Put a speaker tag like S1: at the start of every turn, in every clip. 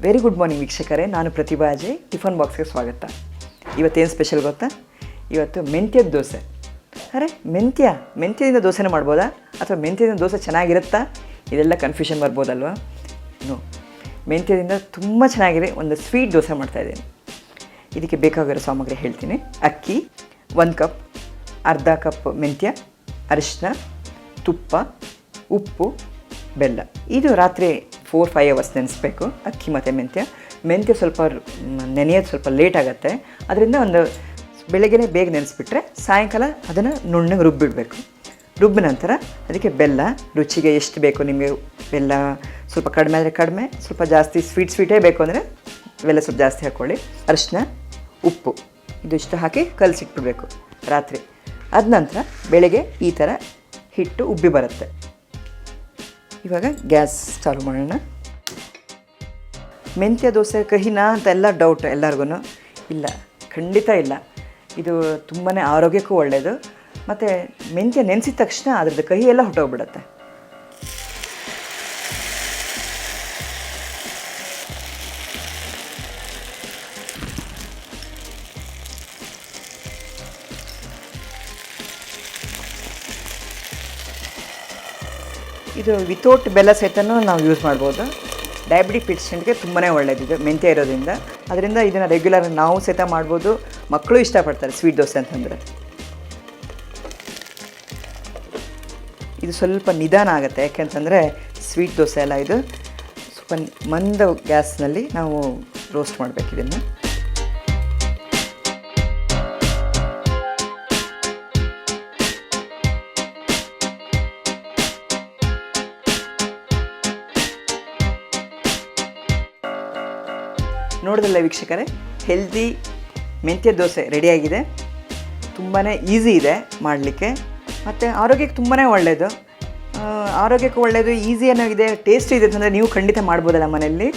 S1: Very good morning ವೀಕ್ಷಕರೇ, ನಾನು ಪ್ರತಿಭಾ Ajay. Tiffin ಬಾಕ್ಸ್ಗೆ ಸ್ವಾಗತ. ಇವತ್ತೇನು ಸ್ಪೆಷಲ್ ಗೊತ್ತಾ? ಇವತ್ತು ಮೆಂತ್ಯದ ದೋಸೆ. ಅರೆ ಮೆಂತ್ಯದಿಂದ ದೋಸೆನೇ ಮಾಡ್ಬೋದಾ ಅಥವಾ ಮೆಂತ್ಯದಿಂದ ದೋಸೆ ಚೆನ್ನಾಗಿರುತ್ತಾ? ಇದೆಲ್ಲ ಕನ್ಫ್ಯೂಷನ್ ಬರ್ಬೋದಲ್ವಾ? ನೋ, ಮೆಂತ್ಯದಿಂದ ತುಂಬ ಚೆನ್ನಾಗಿದೆ ಒಂದು ಸ್ವೀಟ್ ದೋಸೆ ಮಾಡ್ತಾಯಿದ್ದೀನಿ. ಇದಕ್ಕೆ ಬೇಕಾಗಿರೋ ಸಾಮಗ್ರಿ ಹೇಳ್ತೀನಿ. ಅಕ್ಕಿ 1 ಕಪ್, ಅರ್ಧ ಕಪ್ ಮೆಂತ್ಯ, ಅರಿಶಿನ, ತುಪ್ಪ, ಉಪ್ಪು, ಬೆಲ್ಲ. ಇದು ರಾತ್ರಿ 4-5 ಅವರ್ಸ್ ನೆನೆಸ್ಬೇಕು, ಅಕ್ಕಿ ಮತ್ತು ಮೆಂತ್ಯ ಸ್ವಲ್ಪ ನೆನೆಯೋದು ಸ್ವಲ್ಪ ಲೇಟ್ ಆಗುತ್ತೆ. ಅದರಿಂದ ಒಂದು ಬೆಳಗ್ಗೆ ಬೇಗ ನೆನೆಸ್ಬಿಟ್ರೆ ಸಾಯಂಕಾಲ ಅದನ್ನು ನುಣ್ಣಗೆ ರುಬ್ಬಿಡಬೇಕು. ರುಬ್ಬಿದ ನಂತರ ಅದಕ್ಕೆ ಬೆಲ್ಲ, ರುಚಿಗೆ ಎಷ್ಟು ಬೇಕು ನಿಮಗೆ ಬೆಲ್ಲ. ಸ್ವಲ್ಪ ಕಡಿಮೆ ಆದರೆ ಕಡಿಮೆ, ಸ್ವಲ್ಪ ಜಾಸ್ತಿ ಸ್ವೀಟೇ ಬೇಕು ಅಂದರೆ ಬೆಲ್ಲ ಸ್ವಲ್ಪ ಜಾಸ್ತಿ ಹಾಕ್ಕೊಳ್ಳಿ. ಅರಿಶಿನ, ಉಪ್ಪು ಇದಿಷ್ಟು ಹಾಕಿ ಕಲಸಿಟ್ಬಿಡ್ಬೇಕು ರಾತ್ರಿ. ಅದ ನಂತರ ಬೆಳಗ್ಗೆ ಈ ಥರ ಹಿಟ್ಟು ಉಬ್ಬಿ ಬರುತ್ತೆ. ಇವಾಗ ಗ್ಯಾಸ್ ಚಾಲು ಮಾಡೋಣ. ಮೆಂತ್ಯ ದೋಸೆ ಕಹಿನಾ ಅಂತೆಲ್ಲ ಡೌಟ್ ಎಲ್ಲರಿಗೂ. ಇಲ್ಲ, ಖಂಡಿತ ಇಲ್ಲ. ಇದು ತುಂಬಾ ಆರೋಗ್ಯಕ್ಕೂ ಒಳ್ಳೆಯದು. ಮತ್ತು ಮೆಂತ್ಯ ನೆನೆಸಿದ ತಕ್ಷಣ ಅದ್ರದ್ದು ಕಹಿ ಎಲ್ಲ ಹೊಟ್ಟೋಗ್ಬಿಡುತ್ತೆ. ಇದು ವಿತೌಟ್ ಬೆಲ್ಲ ಸಹಿತನೂ ನಾವು ಯೂಸ್ ಮಾಡ್ಬೋದು. ಡಯಾಬಿಟಿಕ್ ಪೇಷೆಂಟ್ಗೆ ತುಂಬಾ ಒಳ್ಳೆಯದಿದೆ ಮೆಂತ್ಯ ಇರೋದ್ರಿಂದ. ಅದರಿಂದ ಇದನ್ನು ರೆಗ್ಯುಲರ್ ನಾವು ಸಹಿತ ಮಾಡ್ಬೋದು. ಮಕ್ಕಳು ಇಷ್ಟಪಡ್ತಾರೆ ಸ್ವೀಟ್ ದೋಸೆ ಅಂತಂದರೆ. ಇದು ಸ್ವಲ್ಪ ನಿಧಾನ ಆಗುತ್ತೆ, ಯಾಕೆಂತಂದರೆ ಸ್ವೀಟ್ ದೋಸೆ ಎಲ್ಲ ಇದು ಸ್ವಲ್ಪ ಮಂದ ಗ್ಯಾಸ್ನಲ್ಲಿ ನಾವು ರೋಸ್ಟ್ ಮಾಡಬೇಕು ಇದನ್ನು. ನೋಡಿದ್ರಲ್ಲ ವೀಕ್ಷಕರೇ, ಹೆಲ್ದಿ ಮೆಂತ್ಯ ದೋಸೆ ರೆಡಿಯಾಗಿದೆ. ತುಂಬಾ ಈಸಿ ಇದೆ ಮಾಡಲಿಕ್ಕೆ ಮತ್ತು ಆರೋಗ್ಯಕ್ಕೆ ತುಂಬಾ ಒಳ್ಳೆಯದು. ಆರೋಗ್ಯಕ್ಕೆ ಒಳ್ಳೆಯದು, ಈಸಿ ಏನಾಗಿದೆ, ಟೇಸ್ಟ್ ಇದೆ ಅಂತಂದರೆ ನೀವು ಖಂಡಿತ ಮಾಡ್ಬೋದಲ್ಲ ಮನೆಯಲ್ಲಿ.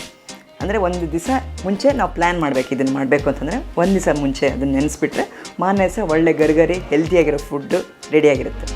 S1: ಅಂದರೆ ಒಂದು ದಿವಸ ಮುಂಚೆ ನಾವು ಪ್ಲ್ಯಾನ್ ಮಾಡಬೇಕು. ಇದನ್ನು ಮಾಡಬೇಕು ಅಂತಂದರೆ ಒಂದು ದಿವಸ ಮುಂಚೆ ಅದನ್ನು ನೆನೆಸ್ಬಿಟ್ರೆ ಮಾರನೇ ದಿವಸ ಒಳ್ಳೆ ಗರಿಗರಿ ಹೆಲ್ತಿಯಾಗಿರೋ ಫುಡ್ಡು ರೆಡಿಯಾಗಿರುತ್ತೆ.